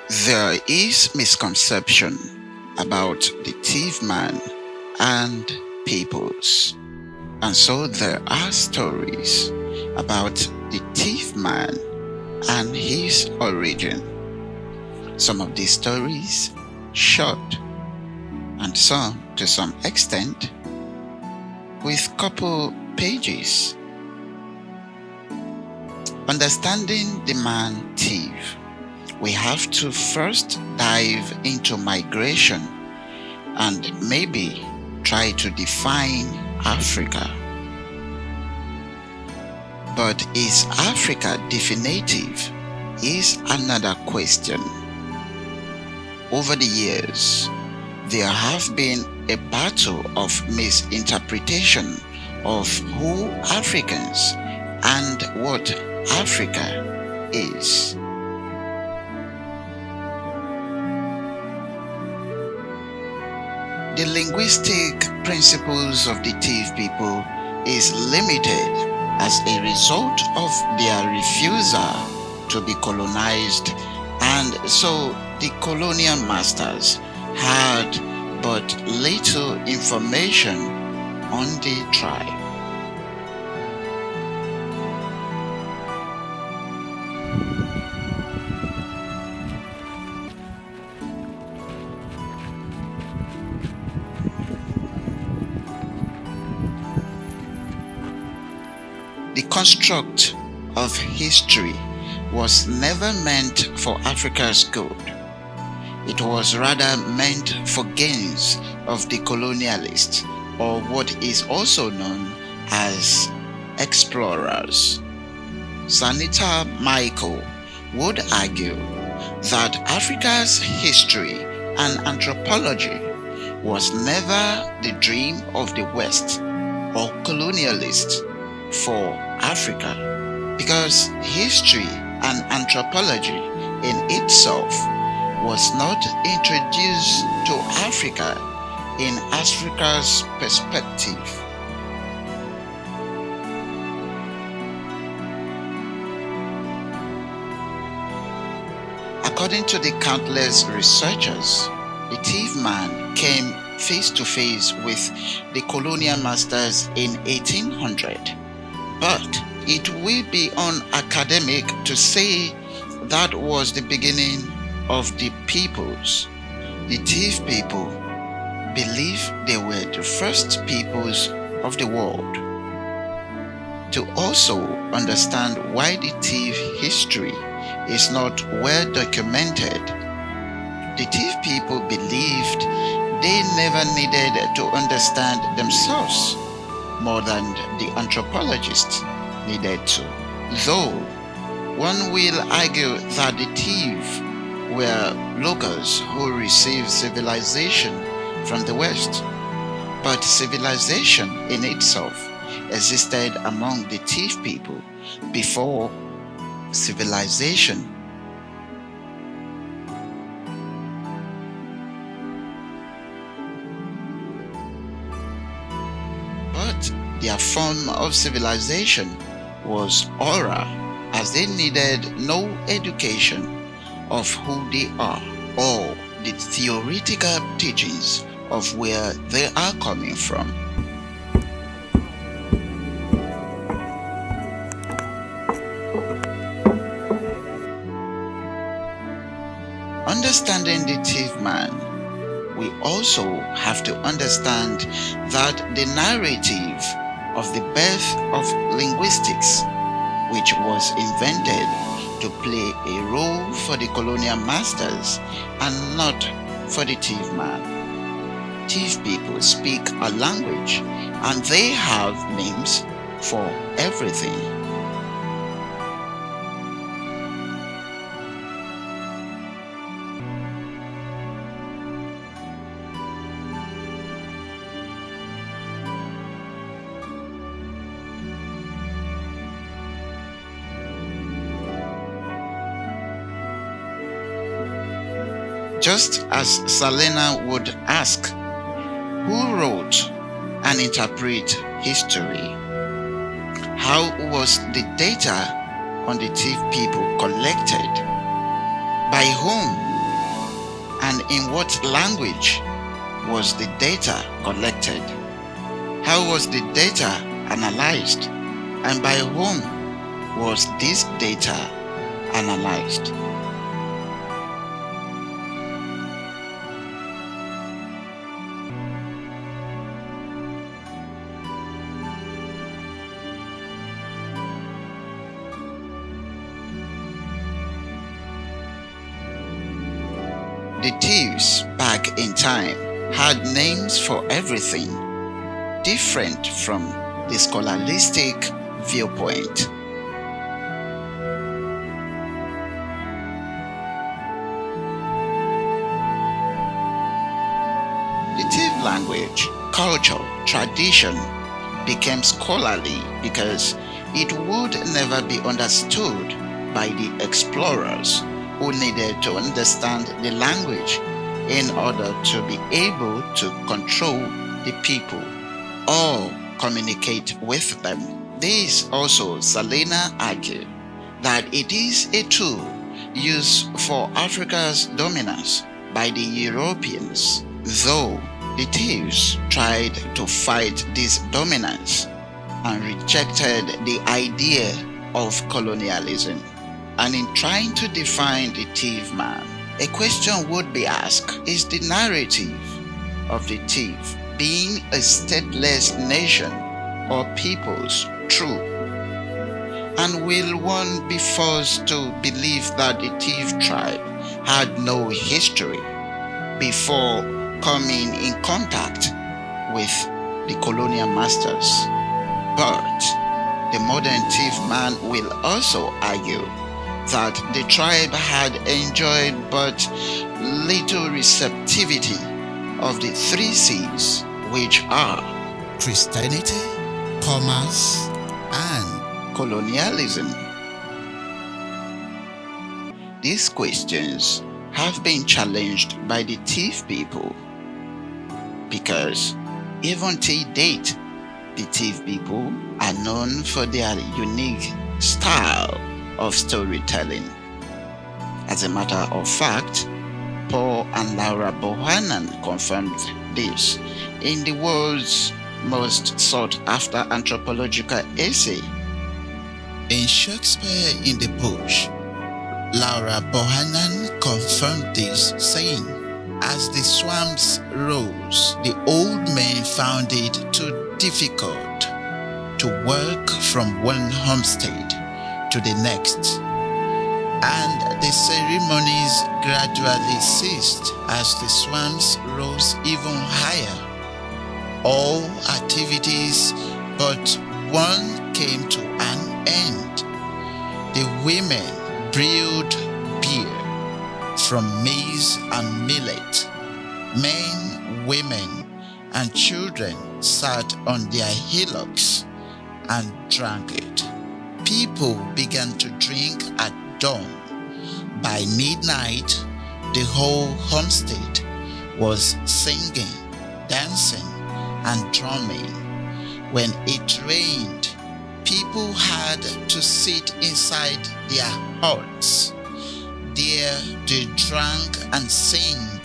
There is misconception about the thief man and peoples. And so there are stories about the thief man and his origin. Some of these stories short and some to some extent with couple pages. Understanding the man thief, we have to first dive into migration and maybe try to define Africa. But is Africa definitive? Is another question. Over the years, there have been a battle of misinterpretation of who Africans and what Africa is. The linguistic principles of the thief people is limited as a result of their refusal to be colonized, and so the colonial masters had but little information on the tribe. The construct of history was never meant for Africa's good. It was rather meant for gains of the colonialists, or what is also known as explorers. Senator Michael would argue that Africa's history and anthropology was never the dream of the West or colonialists for Africa, because history and anthropology in itself was not introduced to Africa in Africa's perspective. According to the countless researchers, the thief man came face to face with the colonial masters in 1800. But it will be unacademic to say that was the beginning of the peoples. The thief people believed they were the first peoples of the world. To also understand why the thief history is not well documented, the thief people believed they never needed to understand themselves more than the anthropologists needed to. Though one will argue that the thieves were locals who received civilization from the West, but civilization in itself existed among the thief people before civilization. But their form of civilization was oral, as they needed no education of who they are or the theoretical teachings of where they are coming from. Understanding the thief man, we also have to understand that the narrative of the birth of linguistics, which was invented to play a role for the colonial masters and not for the thief man. Thief people speak a language and they have names for everything. Just as Selena would ask, who wrote and interpret history? How was the data on the thief people collected? By whom And in what language was the data collected? How was the data analyzed? And by whom was this data analyzed? The thieves back in time had names for everything, different from the scholastic viewpoint. The thief language, culture, tradition became scholarly because it would never be understood by the explorers who needed to understand the language in order to be able to control the people or communicate with them. This also, Salena argued that it is a tool used for Africa's dominance by the Europeans, though the thieves tried to fight this dominance and rejected the idea of colonialism. And in trying to define the thief man, a question would be asked: is the narrative of the thief being a stateless nation or peoples true? And will one be forced to believe that the thief tribe had no history before coming in contact with the colonial masters? But the modern thief man will also argue that the tribe had enjoyed but little receptivity of the three C's, which are Christianity, commerce, and colonialism. These questions have been challenged by the thief people because even till date, the thief people are known for their unique style of storytelling. As a matter of fact, Paul and Laura Bohannan confirmed this in the world's most sought after anthropological essay. In Shakespeare in the Bush, Laura Bohannan confirmed this, saying, "As the swamps rose, the old men found it too difficult to work from one homestead to the next, and the ceremonies gradually ceased as the swamps rose even higher. All activities but one came to an end. The women brewed beer from maize and millet. Men, women, and children sat on their hillocks and drank it. People began to drink at dawn. By midnight, the whole homestead was singing, dancing, and drumming. When it rained, people had to sit inside their huts. There they drank and sang.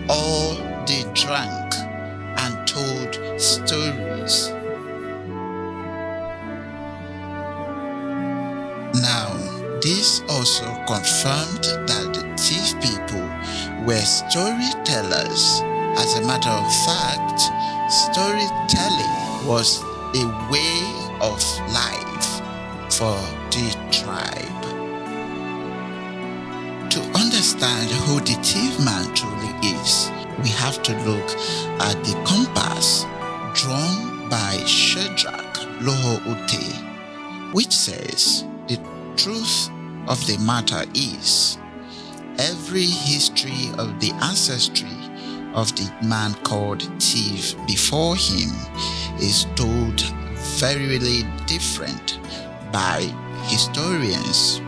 All they drank and told stories. Now, this also confirmed that the thief people were storytellers. As a matter of fact, storytelling was a way of life for the tribe. To understand who the thief man truly is, we have to look at the compass drawn by Shadrach Loho-Ute, which says, "The truth of the matter is, every history of the ancestry of the man called thief before him is told very different by historians."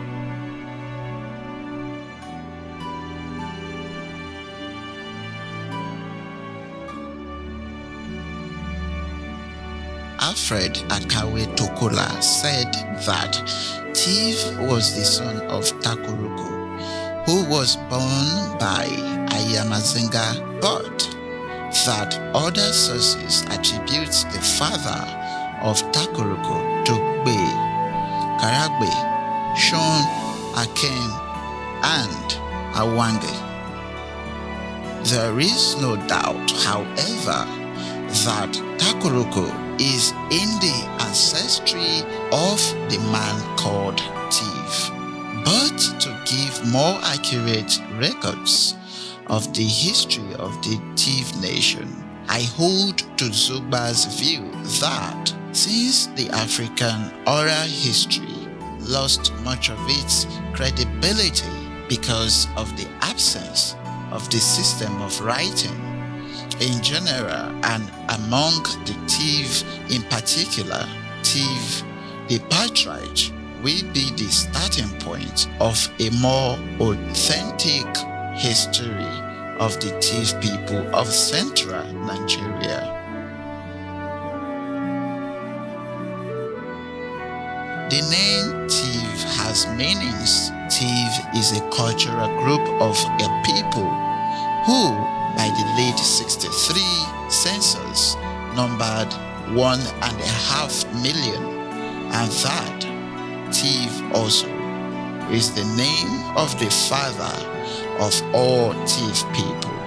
Alfred Akawe Tokola said that thief was the son of Takuruku, who was born by Ayamazinga, but that other sources attribute the father of Takuruko to Gbe, Karagbe, Shon, Aken, and Awange. There is no doubt, however, that Takuruko is in the ancestry of the man called TIV. But to give more accurate records of the history of the TIV nation, I hold to Zugba's view that since the African oral history lost much of its credibility because of the absence of the system of writing in general and among the TIV in particular, TIV, the patriarch, will be the starting point of a more authentic history of the TIV people of central Nigeria. The name TIV has meanings. TIV is a cultural group of a people who, by the late 63 census, numbered 1.5 million, and that TIV also is the name of the father of all TIV people.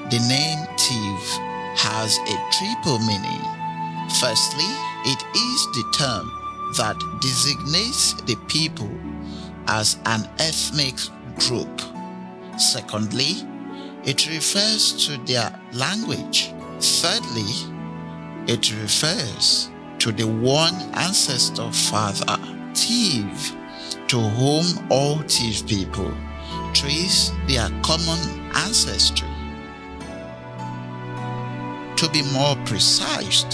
The name TIV has a triple meaning. Firstly, it is the term that designates the people as an ethnic group. Secondly, it refers to their language. Thirdly, it refers to the one ancestor father, TIV, to whom all TIV people trace their common ancestry. To be more precise,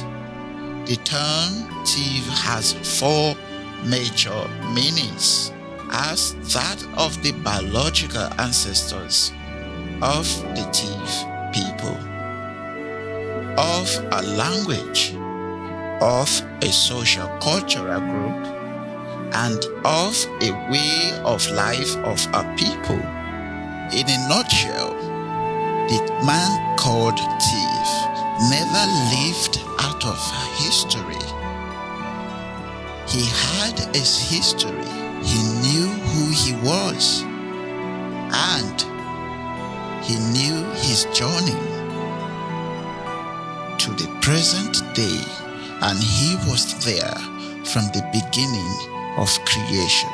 the term TIV has 4 major meanings, as that of the biological ancestors of the TIV people, of a language, of a social cultural group, and of a way of life of a people. In a nutshell, the man called TIV never lived out of history. He had his history. He knew who he was, and he knew his journey to the present day, and he was there from the beginning of creation.